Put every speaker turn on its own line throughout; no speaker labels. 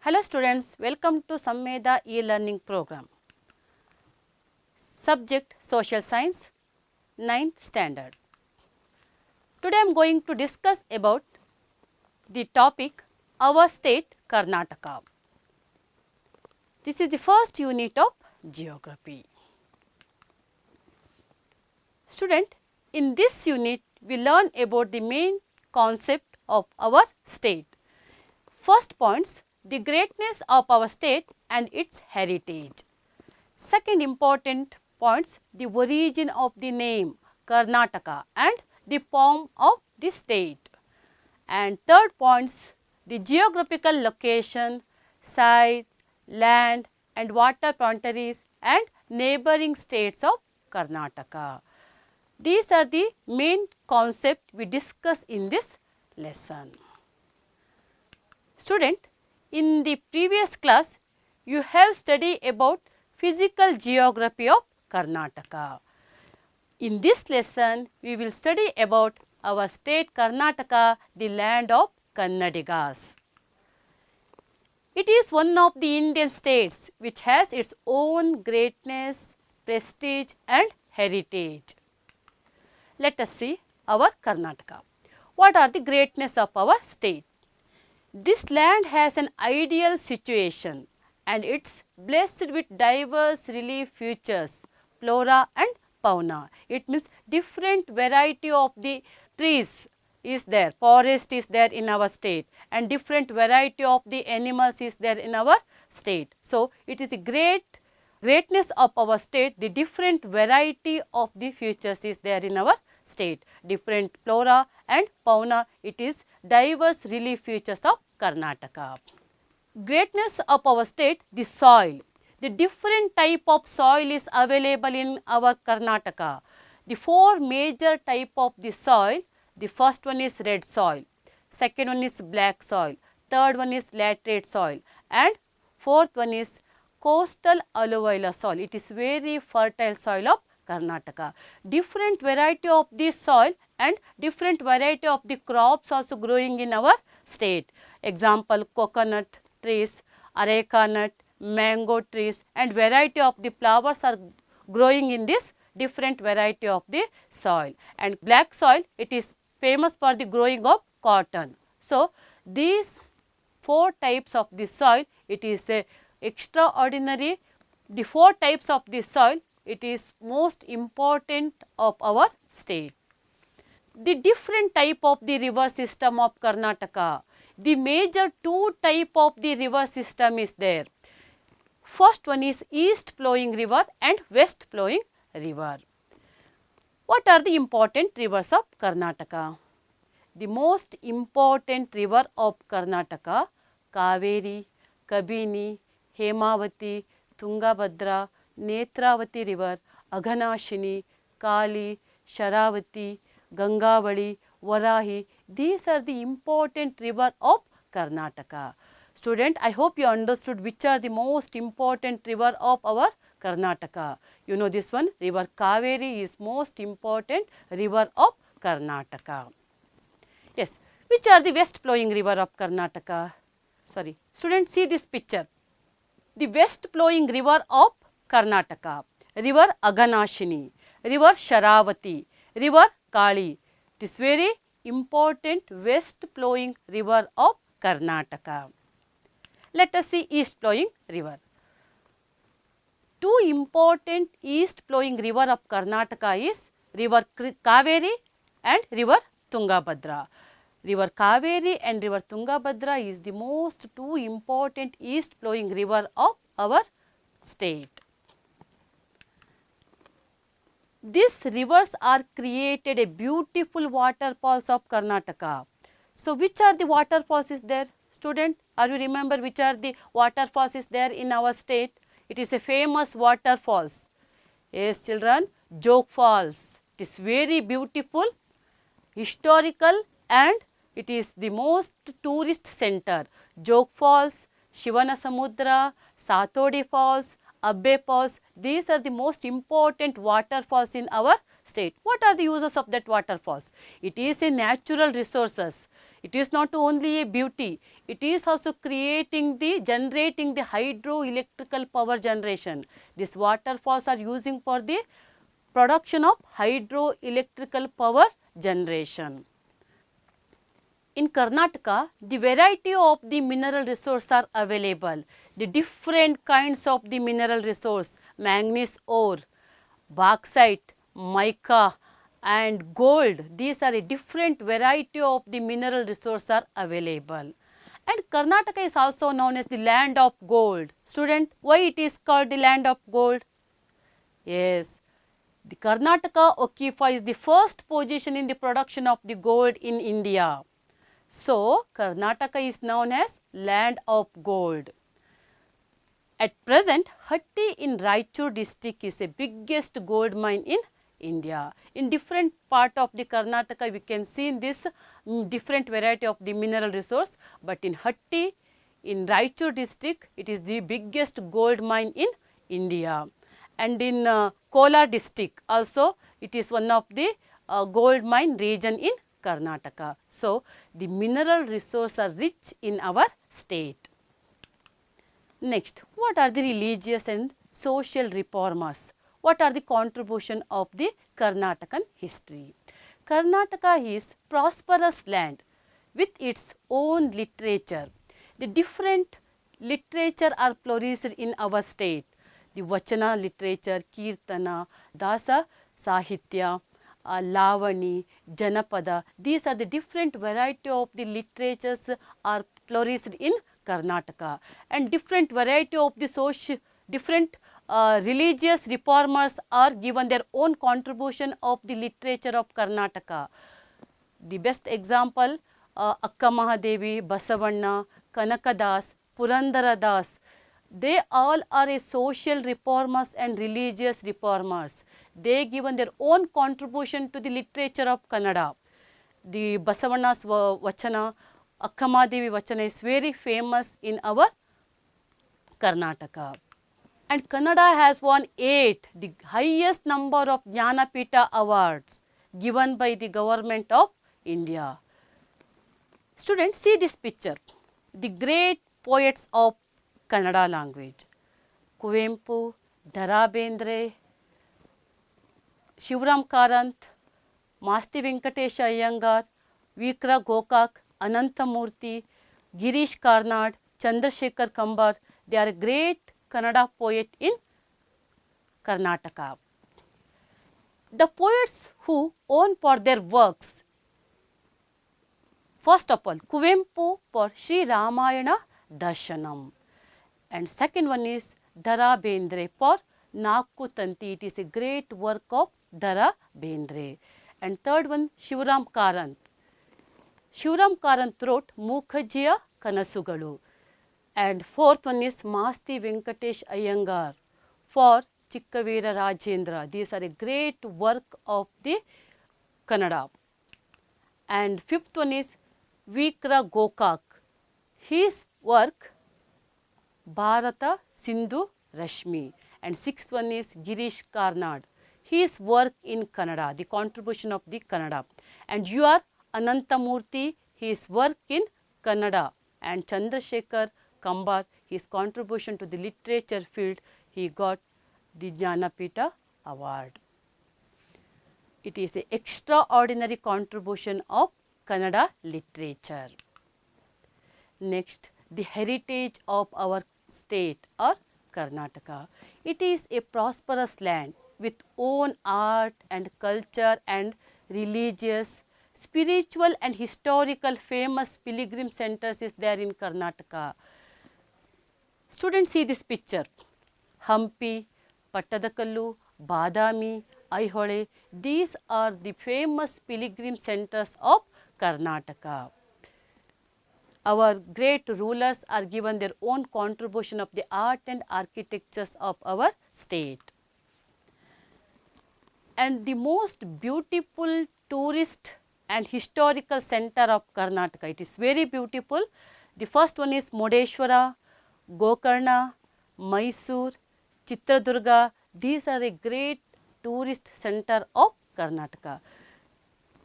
Hello students, welcome to Sammeda e-learning program. Subject Social Science, 9th standard. Today I am going to discuss about the topic Our State Karnataka. This is the first unit of geography. Student, in this unit we learn about the main concept of our state. First points, the greatness of our state and its heritage. Second important points, the origin of the name Karnataka and the form of the state. And third points, the geographical location, size, land and water boundaries and neighboring states of Karnataka. These are the main concepts we discuss in this lesson. Student, in the previous class, you have studied about physical geography of Karnataka. In this lesson, we will study about our state Karnataka, the land of Kannadigas. It is one of the Indian states which has its own greatness, prestige and heritage. Let us see our Karnataka. What are the greatness of our state? This land has an ideal situation and it's blessed with diverse relief features, flora and fauna. It means different variety of the trees is there, forest is there in our state and different variety of the animals is there in our state. So, it is the greatness of our state, the different variety of the features is there in our state, different flora and fauna, it is diverse relief features of Karnataka. Greatness of our state, the soil. The different type of soil is available in our Karnataka. The four major type of the soil, the first one is red soil, second one is black soil, third one is laterite soil and fourth one is coastal alluvial soil. It is very fertile soil of Karnataka. Different variety of the soil and different variety of the crops also growing in our state. Example, coconut trees, areca nut, mango trees and variety of the flowers are growing in this different variety of the soil. And black soil, it is famous for the growing of cotton. So, these four types of the soil, it is a extraordinary. The four types of the soil, it is most important of our state. The different type of the river system of Karnataka. The major two type of the river system is there. First one is east flowing river and west flowing river. What are the important rivers of Karnataka? The most important river of Karnataka, Kaveri, Kabini, Hemavati, Tungabhadra, Netravati river, Aghanashini, Kali, Sharavati, Gangavali, Varahi. These are the important river of Karnataka. Student, I hope you understood which are the most important river of our Karnataka. You know this one, river Kaveri is most important river of Karnataka. Yes, which are the west flowing river of Karnataka? Sorry, students, see this picture. The west flowing river of Karnataka, river Aghanashini, river Sharavati, river Kali. It is very important west flowing river of Karnataka. Let us see east flowing river. Two important east flowing river of Karnataka is river Kaveri and river Tungabhadra. River Kaveri and river Tungabhadra is the most two important east flowing river of our state. These rivers are created a beautiful waterfalls of Karnataka. So, which are the waterfalls is there? Student, are you remember which are the waterfalls is there in our state? It is a famous waterfalls. Yes, children, Jog Falls. It is very beautiful, historical and it is the most tourist center. Jog Falls, Shivanasamudra, Satodi Falls, Abbe Falls, these are the most important waterfalls in our state. What are the uses of that waterfalls? It is a natural resources. It is not only a beauty, it is also generating the hydroelectrical power generation. These waterfalls are using for the production of hydroelectrical power generation. In Karnataka, the variety of the mineral resources are available. The different kinds of the mineral resource, manganese ore, bauxite, mica and gold. These are a different variety of the mineral resources are available. And Karnataka is also known as the land of gold. Student, why it is called the land of gold? Yes, the Karnataka occupies the first position in the production of the gold in India. So, Karnataka is known as land of gold. At present, Hatti in Raichur district is the biggest gold mine in India. In different part of the Karnataka, we can see this different variety of the mineral resource. But in Hatti, in Raichur district, it is the biggest gold mine in India. And in Kolar district also, it is one of the gold mine region in Karnataka. So, the mineral resources are rich in our state. Next, what are the religious and social reformers? What are the contribution of the Karnatakan history? Karnataka is prosperous land with its own literature. The different literature are flourished in our state. The Vachana literature, Kirtana, Dasa Sahitya, Lavani, Janapada, these are the different variety of the literatures are flourished in Karnataka, and different variety of the different religious reformers are given their own contribution of the literature of Karnataka. The best example, Akka Mahadevi, Basavanna, Kanakadas, Purandaradas, they all are a social reformers and religious reformers. They given their own contribution to the literature of Kannada. The Basavanna's Vachana, Akka Mahadevi Vachana is very famous in our Karnataka. And Kannada has won 8, the highest number of Jnanapita awards given by the government of India. Students, see this picture. The great poets of Kannada language, Kuvempu, Dara Bendre, Shivaram Karanth, Masti Venkatesha Iyengar, Vikra Gokak, Anantamurthy, Girish Karnad, Chandrasekhar Kambar, they are a great Kannada poet in Karnataka. The poets who own for their works, first of all, Kuvempu for Sri Ramayana Darshanam. And second one is Dara Bendre for Nakku Tanti. It is a great work of Dara Bendre. And third one, Shivaram Karanth. Shivaram Karanth wrote Mukhajiya Kanasugalu. And fourth one is Masti Venkatesh Iyengar for Chikkavira Rajendra. These are a great work of the Kannada. And fifth one is Vikra Gokak. His work Bharata Sindhu Rashmi. And sixth one is Girish Karnad. His work in Kannada, the contribution of the Kannada. And you are Anantamurthy, his work in Kannada. And Chandrasekhar Kambar, his contribution to the literature field, he got the Jnanapita award. It is an extraordinary contribution of Kannada literature. Next, the heritage of our state or Karnataka. It is a prosperous land with own art and culture and religious, spiritual and historical famous pilgrim centers is there in Karnataka. Students, see this picture. Hampi, Pattadakallu, Badami, Aihole, these are the famous pilgrim centers of Karnataka. Our great rulers are given their own contribution of the art and architectures of our state. And the most beautiful tourist and historical center of Karnataka, it is very beautiful. The first one is Murdeshwara, Gokarna, Mysore, Chitradurga. These are a great tourist center of Karnataka.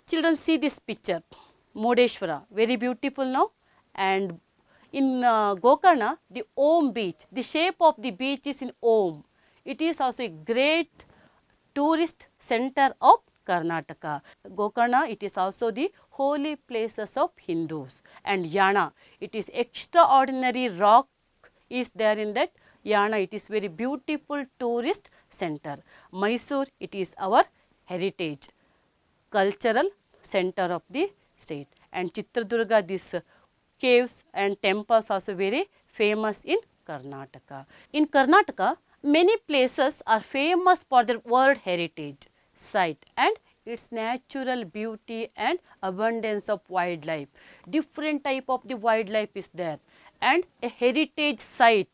Children, see this picture. Murdeshwara, very beautiful now. And in Gokarna, the Om beach, the shape of the beach is in Om. It is also a great tourist center of Karnataka. Gokarna, it is also the holy places of Hindus. And Yana, it is extraordinary rock is there in that Yana. It is very beautiful tourist center. Mysore, it is our heritage, cultural center of the state. And Chitradurga, this caves and temples also very famous in Karnataka. In Karnataka, many places are famous for their world heritage site and its natural beauty and abundance of wildlife. Different type of the wildlife is there and a heritage site.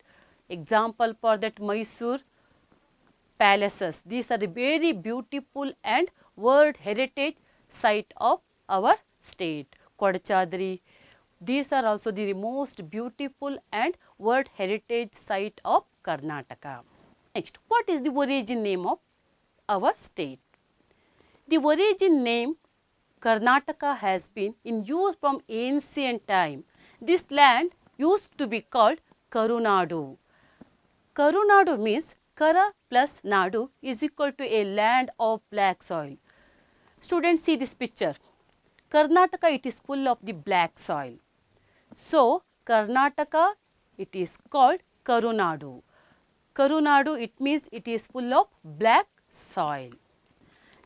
Example for that Mysore palaces. These are the very beautiful and world heritage site of our state. Kodachadri. These are also the most beautiful and world heritage site of Karnataka. Next, what is the origin name of our state? The origin name Karnataka has been in use from ancient time. This land used to be called Karunadu. Karunadu means Kara plus Nadu is equal to a land of black soil. Students, see this picture. Karnataka, it is full of the black soil. So, Karnataka, it is called Karunadu. Karunadu, it means it is full of black soil.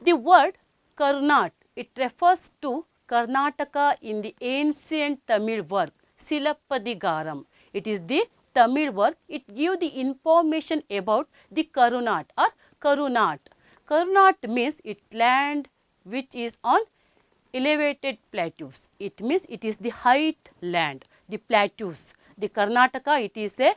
The word Karnat, it refers to Karnataka in the ancient Tamil work Silappadigaram. It is the Tamil work. It gives the information about the Karunat or Karunat. Karunat means it land which is on elevated plateaus. It means it is the height land, the plateaus. The Karnataka, it is a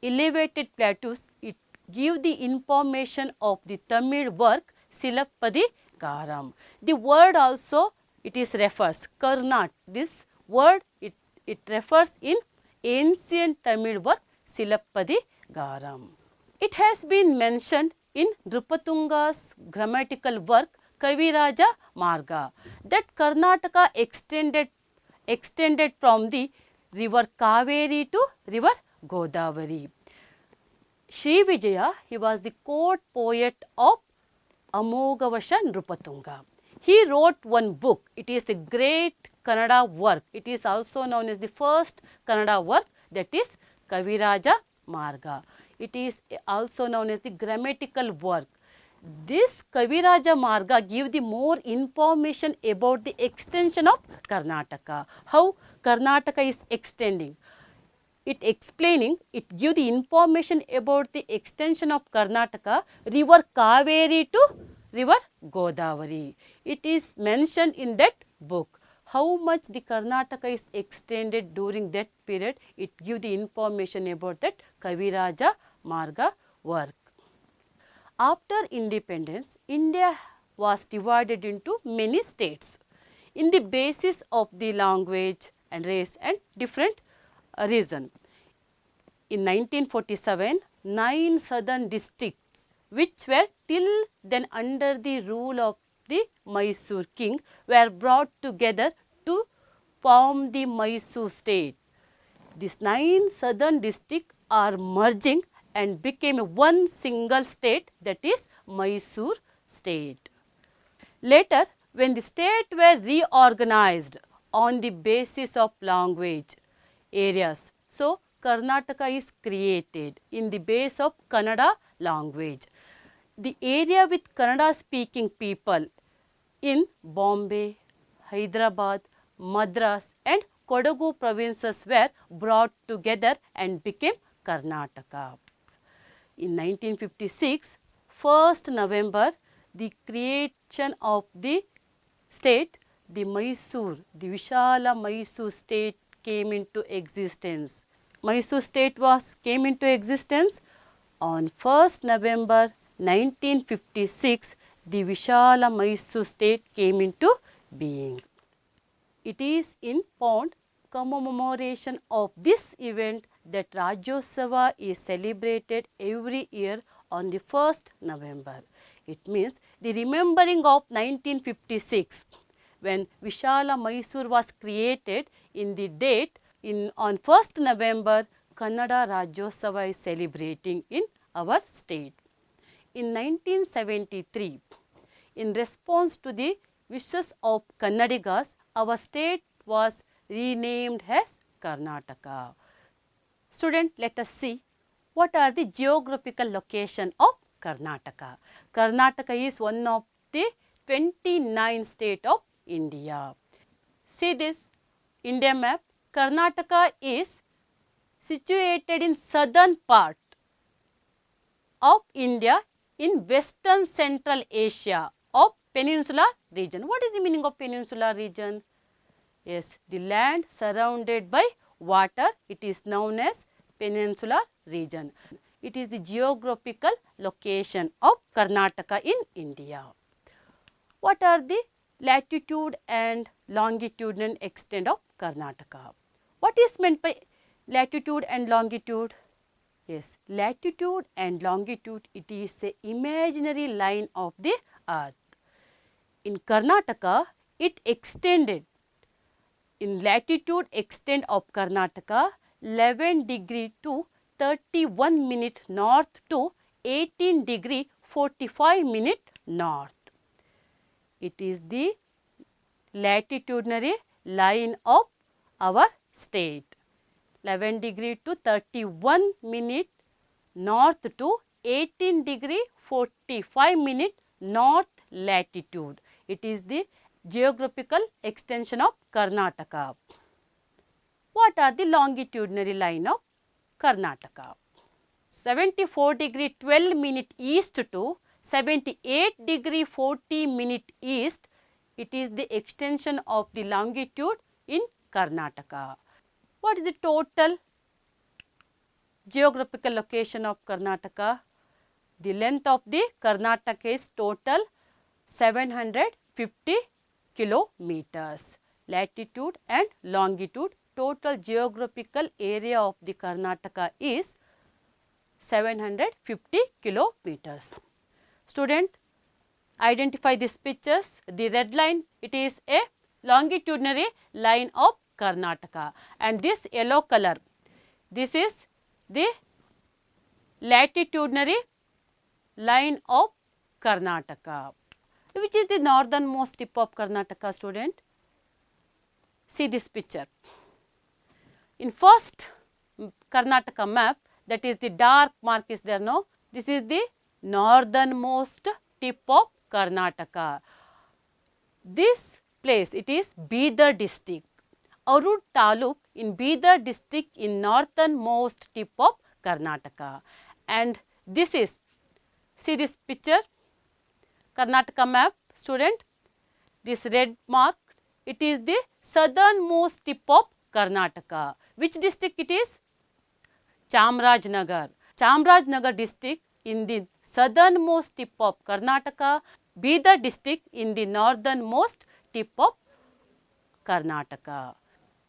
elevated plateaus. It gives the information of the Tamil work Silappadigaram. The word also it is refers Karnat. This word it refers in ancient Tamil work Silappadigaram. It has been mentioned in Nrupatunga's grammatical work Kaviraja Marga that Karnataka extended from the river Kaveri to river Godavari. Sri Vijaya, he was the court poet of Amogavasha Nrupatunga. He wrote one book. It is a great Kannada work. It is also known as the first Kannada work, that is Kaviraja Marga. It is also known as the grammatical work. This Kaviraja Marga gives the more information about the extension of Karnataka. How Karnataka is extending. It explaining, it gives the information about the extension of Karnataka, river Kaveri to river Godavari. It is mentioned in that book. How much the Karnataka is extended during that period, it gives the information about that Kaviraja Marga work. After independence, India was divided into many states in the basis of the language and race and different reason. In 1947, 9 southern districts which were till then under the rule of the Mysore king were brought together to form the Mysore state. These 9 southern districts are merging and became one single state, that is Mysore state. Later, when the state were reorganized on the basis of language areas, so Karnataka is created in the base of Kannada language. The area with Kannada speaking people in Bombay, Hyderabad, Madras and Kodagu provinces were brought together and became Karnataka. In 1956, 1st November, the creation of the state, the Mysore, the Vishala Mysore state came into existence. Mysore state came into existence on 1st November 1956. The Vishala Mysore state came into being. It is in fond commemoration of this event that Rajyotsava is celebrated every year on the 1st November. It means the remembering of 1956, when Vishala Mysore was created in the date on 1st November, Kannada Rajyotsava is celebrating in our state. In 1973, in response to the wishes of Kannadigas, our state was renamed as Karnataka. Student, let us see what are the geographical location of Karnataka. Karnataka is one of the 29 states of India. See this India map. Karnataka is situated in southern part of India in western central Asia of peninsular region. What is the meaning of peninsular region? Yes, the land surrounded by water, it is known as peninsular region. It is the geographical location of Karnataka in India. What are the latitude and longitudinal extent of Karnataka? What is meant by latitude and longitude? Yes, latitude and longitude, it is a imaginary line of the earth. In Karnataka, it extended, in latitude extent of Karnataka, 11 degree to 31 minute north to 18 degree 45 minute north. It is the latitudinary line of our state. 11 degree to 31 minute north to 18 degree 45 minute north latitude. It is the geographical extension of Karnataka. What are the longitudinary line of Karnataka? 74 degree 12 minute east to 78 degree 40 minute east. It is the extension of the longitude in Karnataka. What is the total geographical location of Karnataka? The length of the Karnataka is total 750 kilometers. Latitude and longitude, total geographical area of the Karnataka is 750 kilometers. Student, identify these pictures. The red line, it is a longitudinary line of Karnataka, and this yellow color, this is the latitudinary line of Karnataka. Which is the northernmost tip of Karnataka, student? See this picture. In first Karnataka map, that is the dark mark is there, no? This is the northernmost tip of Karnataka. This place, it is Bidar district. Arud Taluk in Bidar district in northernmost tip of Karnataka. And this is, see this picture, Karnataka map, student. This red mark, it is the southernmost tip of Karnataka. Which district it is? Chamarajanagar. Chamarajanagar district in the southernmost tip of Karnataka. Bidar district in the northernmost tip of Karnataka.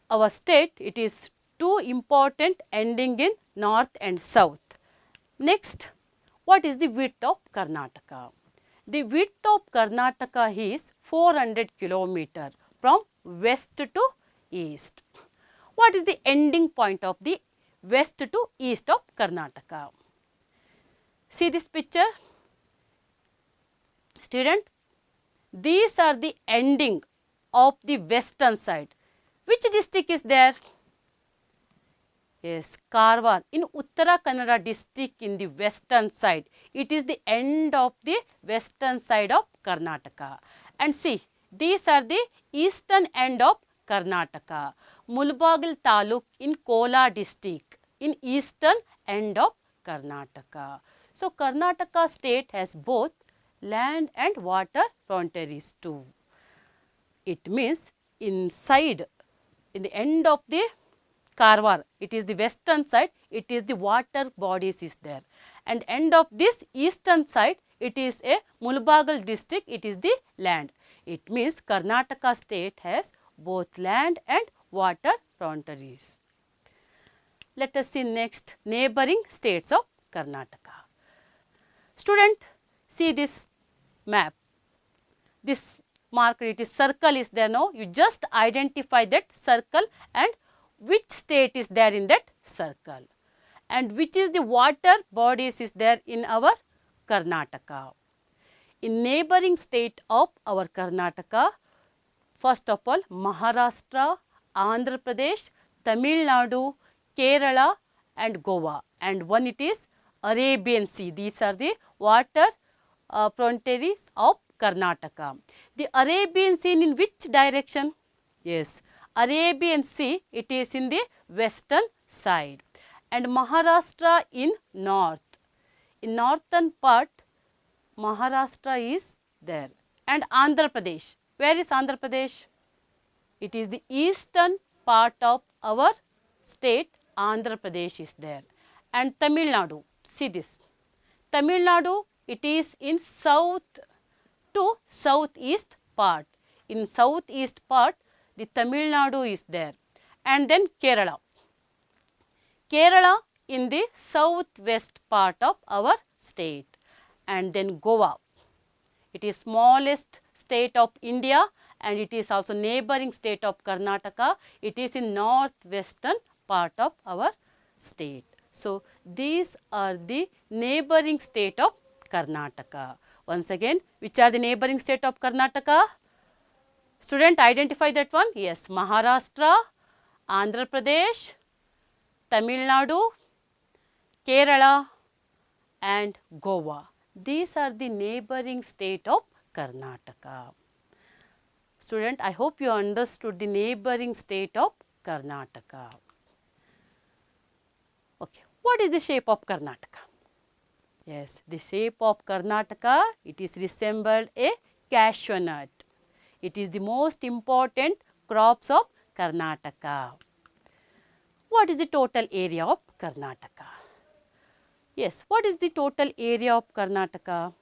Our state, it is two important ending in north and south. Next, what is the width of Karnataka? The width of Karnataka is 400 km from west to east. What is the ending point of the west to east of Karnataka? See this picture. Student, these are the ending of the western side. Which district is there? Yes, Karwar in Uttara Kannada district in the western side. It is the end of the western side of Karnataka. And see, these are the eastern end of Karnataka. Mulbagal Taluk in Kola district in eastern end of Karnataka. So, Karnataka state has both land and water frontiers too. It means inside, in the end of the Karwar, it is the western side, it is the water bodies is there. And end of this eastern side, it is a Mulbagal district, it is the land. It means Karnataka state has both land and water frontiers. Let us see next neighboring states of Karnataka. Student, see this map. This marked, it is circle is there. No, you just identify that circle and which state is there in that circle and which is the water bodies is there in our Karnataka. In neighboring state of our Karnataka, first of all Maharashtra, Andhra Pradesh, Tamil Nadu, Kerala and Goa, and one it is Arabian Sea. These are the water frontiers of Karnataka. The Arabian Sea in which direction? Yes, Arabian Sea, it is in the western side and Maharashtra in north. In northern part, Maharashtra is there and Andhra Pradesh. Where is Andhra Pradesh? It is the eastern part of our state. Andhra Pradesh is there and Tamil Nadu. See this. Tamil Nadu, it is in south to southeast part. In southeast part, the Tamil Nadu is there and then Kerala. Kerala in the southwest part of our state and then Goa. It is smallest state of India and it is also neighboring state of Karnataka. It is in northwestern part of our state. So, these are the neighboring state of Karnataka. Once again, which are the neighboring state of Karnataka? Student, identify that one. Yes, Maharashtra, Andhra Pradesh, Tamil Nadu, Kerala and Goa. These are the neighboring state of Karnataka. Student, I hope you understood the neighboring state of Karnataka. Okay, what is the shape of Karnataka? Yes, the shape of Karnataka, it is resembled a cashew nut. It is the most important crops of Karnataka. What is the total area of Karnataka? Yes, what is the total area of Karnataka?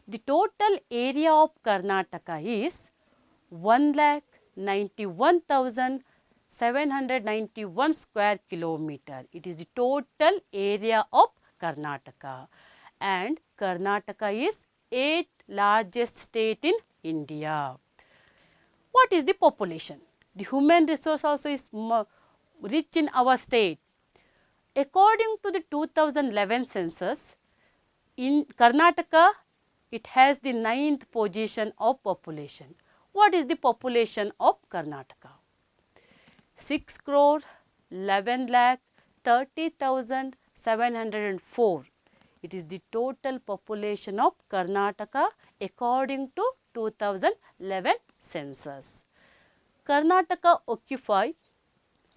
The total area of Karnataka is 1,91,791 square kilometer. It is the total area of Karnataka and Karnataka is 8th largest state in India. What is the population? The human resource also is rich in our state. According to the 2011 census, in Karnataka, it has the 9th position of population. What is the population of Karnataka? 6 crore 11 lakh 30,704. It is the total population of Karnataka according to 2011 census. Karnataka occupies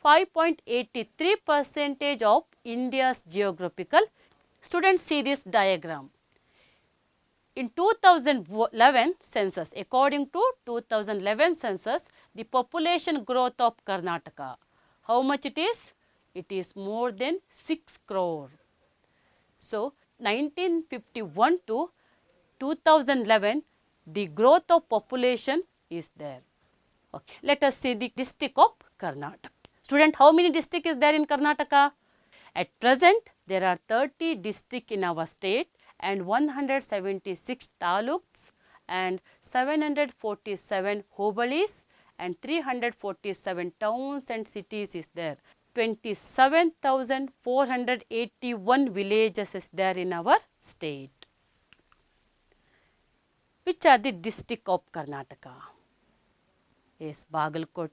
5.83% of India's geographical. Students, see this diagram. In 2011 census, according to 2011 census, the population growth of Karnataka, how much it is? It is more than 6 crore. So, 1951 to 2011, the growth of population is there. Okay, let us see the district of Karnataka. Student, how many districts is there in Karnataka? At present, there are 30 districts in our state and 176 taluks and 747 hobalis and 347 towns and cities is there. 27,481 villages is there in our state. Which are the districts of Karnataka? Yes, Bagalkot,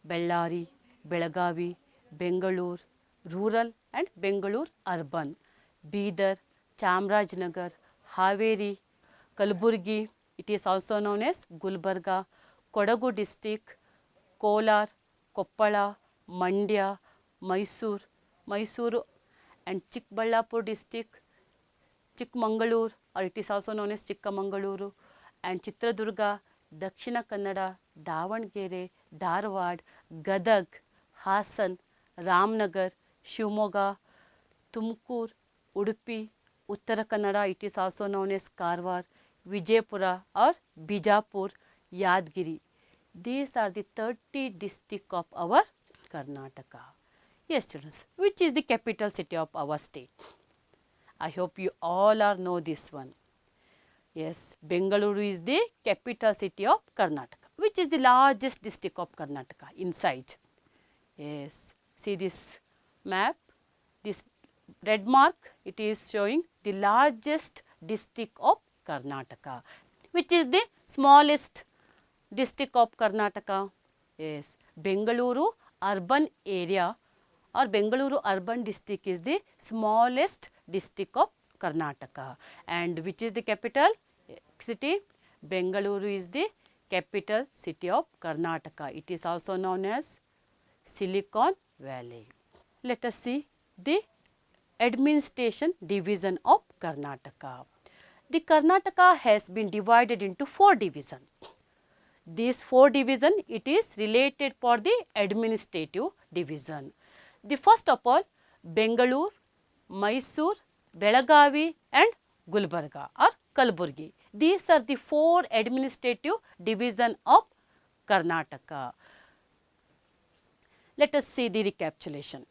Bellary, Belagavi, Bengaluru rural and Bengaluru urban, Bidar, Chamarajanagar, Haveri, Kalaburgi, it is also known as Gulbarga, Kodagu district, Kolar, Koppala, Mandya, Mysuru and Chikballapur district, Chikmagaluru or it is also known as Chikkamangaluru and Chitradurga, Dakshina Kannada, Davangere, Dharwad, Gadag, Hassan, Ramnagar, Shimoga, Tumkur, Udupi, Uttara Kannada, it is also known as Karwar, Vijaypura or Bijapur, Yadgiri. These are the 30 districts of our Karnataka. Yes, students, which is the capital city of our state? I hope you all know this one. Yes, Bengaluru is the capital city of Karnataka, which is the largest district of Karnataka inside. Yes, see this map, this red mark, it is showing the largest district of Karnataka. Which is the smallest district of Karnataka? Yes, Bengaluru urban area or Bengaluru urban district is the smallest district of Karnataka. And which is the capital city? Bengaluru is the capital city of Karnataka. It is also known as Silicon Valley. Let us see the administration division of Karnataka. The Karnataka has been divided into 4 divisions. These 4 divisions, it is related for the administrative division. The first of all, Bengaluru, Mysore, Belagavi and Gulbarga or Kalaburgi. These are the 4 administrative divisions of Karnataka. Let us see the recapitulation.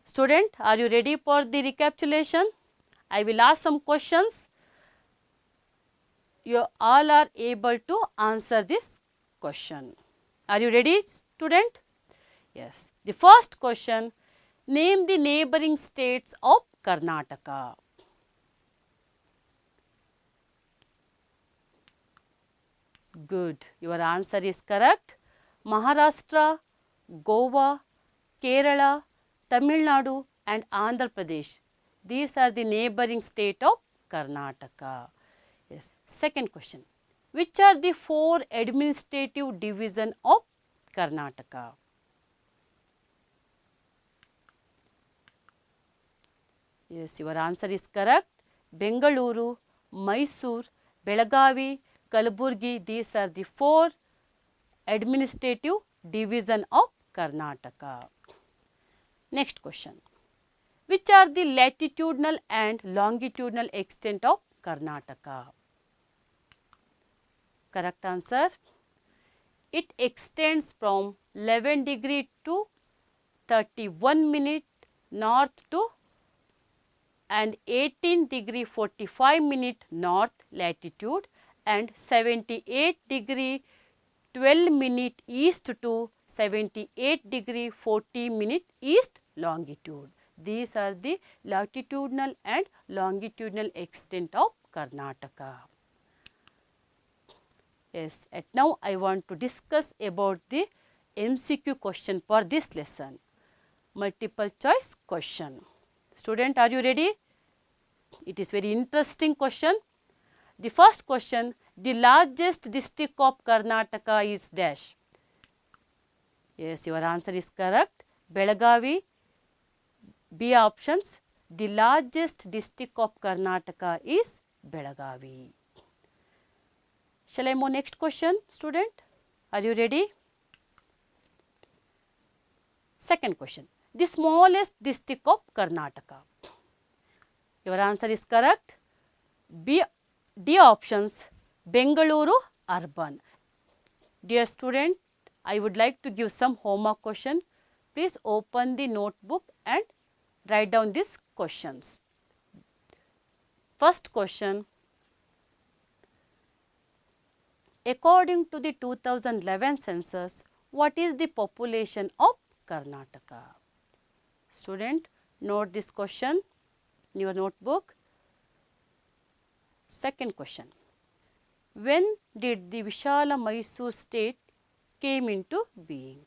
Student, are you ready for the recapitulation? I will ask some questions. You all are able to answer this question. Are you ready, student? Yes. The first question, name the neighboring states of Karnataka. Good. Your answer is correct. Maharashtra, Goa, Kerala, Tamil Nadu and Andhra Pradesh. These are the neighboring state of Karnataka. Yes. Second question. Which are the 4 administrative divisions of Karnataka? Yes, your answer is correct. Bengaluru, Mysore, Belagavi, Kalaburgi, these are the 4 administrative divisions of Karnataka. Next question. Which are the latitudinal and longitudinal extent of Karnataka? Correct answer. It extends from 11 degree to 31 minute north to and 18 degree 45 minute north latitude and 78 degree 12 minute east to 78 degree 40 minute east longitude. These are the latitudinal and longitudinal extent of Karnataka. Yes, at now I want to discuss about the MCQ question for this lesson. Multiple choice question. Student, are you ready? It is very interesting question. The first question, the largest district of Karnataka is dash. Yes, your answer is correct. Belagavi. B options. The largest district of Karnataka is Belagavi. Shall I move next question, student? Are you ready? Second question. The smallest district of Karnataka. Your answer is correct. D options, Bengaluru urban. Dear student, I would like to give some homework question. Please open the notebook and write down these questions. First question. According to the 2011 census, what is the population of Karnataka? Student, note this question in your notebook. Second question. When did the Vishala Mysore state came into being?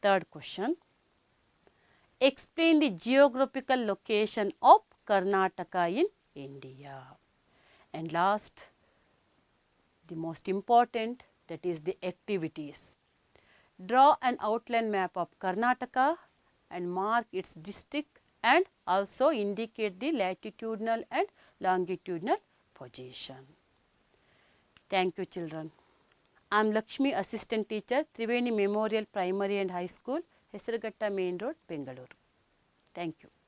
Third question. Explain the geographical location of Karnataka in India. And last, the most important, that is the activities. Draw an outline map of Karnataka and mark its district and also indicate the latitudinal and longitudinal position. Thank you, children. I am Lakshmi, assistant teacher, Triveni Memorial Primary and High School, Hesaraghatta Main Road, Bengaluru. Thank you.